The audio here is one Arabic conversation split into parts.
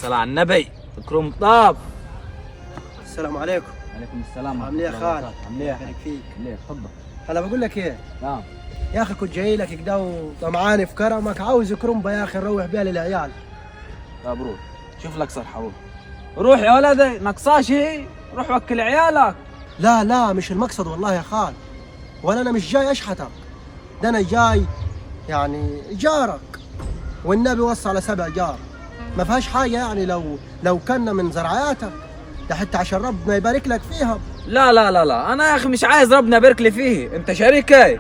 الصلاة على النبي. كروم طاب. السلام عليكم. عليكم السلام. عامل ايه يا خال؟ عامل ايه؟ يبارك فيك. عامل ايه؟ اتفضل. هلا بقول لك ايه نعم. يا اخي، كنت جاي لك كده وطمعاني في كرمك، عاوز كرمبه يا اخي نروح بيها للعيال. طب روح شوف لك صرحة. روح يا ولدي، نقصاش هي. روح وكل عيالك. لا مش المقصد والله يا خال، ولا انا مش جاي اشحتك، ده انا جاي يعني جارك، والنبي وصى على 7 جار، ما فيهاش حاجه يعني لو كنا من زرعياتك، ده حتى عشان ربنا يبارك لك فيها. لا انا يا اخي مش عايز ربنا يبارك لي فيه. انت شريكي.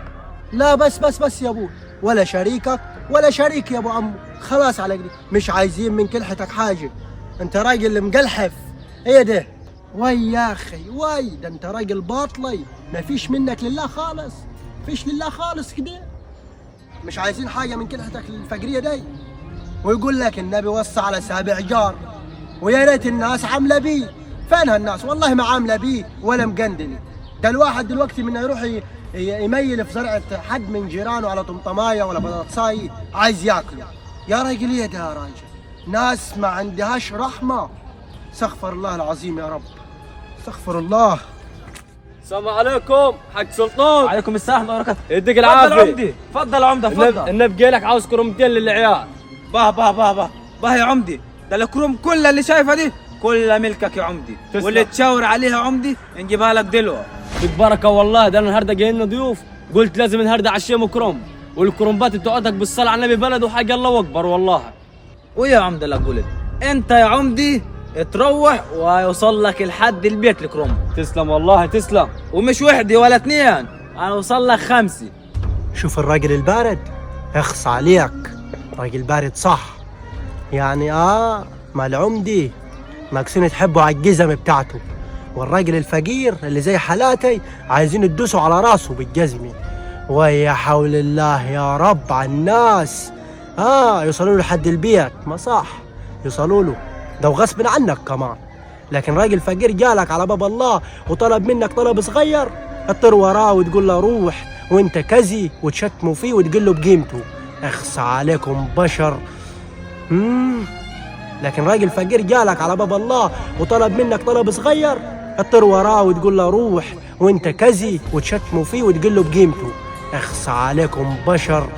لا بس يا ابو، ولا شريكك ولا شريك يا ابو عمو، خلاص على كده، مش عايزين من كلحتك حاجه، انت راجل مقلحف. ايه ده؟ وي يا اخي وي، ده انت راجل باطلي، ما فيش منك لله خالص، فيش لله خالص كده، مش عايزين حاجه من كلحتك الفقريه دي. ويقول لك النبي وصى على 7 جار، ويا ريت الناس عامله بيه. فينها الناس؟ والله ما عامله بيه ولا مقندله. ده الواحد دلوقتي من يروح يميل في زرعه حد من جيرانه على طمطمايه ولا بطاطسايه عايز ياكله. يا راجل ايه ده يا راجل؟ ناس ما عندهاش رحمه. استغفر الله العظيم يا رب، استغفر الله. السلام عليكم حاج سلطان. وعليكم السلام ورحمة الله وبركاته. يديك العافية. تفضل عمدة تفضل. النبي جاي لك عاوز كرمتين للعيال. باه يا عمدي، ده الكروم كلها اللي شايفها دي كلها ملكك يا عمدي. تسلم. واللي تشاور عليها عمدي نجيبها لك دلوقتي. بالبركة والله، ده انا النهارده جاي لنا ضيوف، قلت لازم النهارده عشيهم كرم، والكرمبات بتوعتك بالصلاة على النبي بلد وحاجة الله اكبر والله. ويا عمدة لا قلت انت يا عمدي تروح ويوصل لك لحد البيت الكروم، تسلم والله تسلم. ومش وحدة ولا 2، انا اوصل لك 5. شوف الراجل البارد، اخص عليك، راجل بارد صح يعني. ما العمدي ماكسين تحبوا على الجزم بتاعته، والراجل الفقير اللي زي حالاتي عايزين تدوسوا على راسه بالجزمه. ويا حول الله يا رب على الناس، يوصلوا له لحد البيت، ما صح يوصلوا له ده وغصب عنك كمان. لكن راجل فقير جالك على باب الله وطلب منك طلب صغير، تطير وراه وتقول له روح وانت كزي، وتشتموا فيه وتقول له بقيمته. اخص عليكم بشر. لكن راجل فقير جالك على باب الله وطلب منك طلب صغير، تطير وراه وتقول له روح وانت كزي، وتشتموا فيه وتقول له بقيمته. اخص عليكم بشر.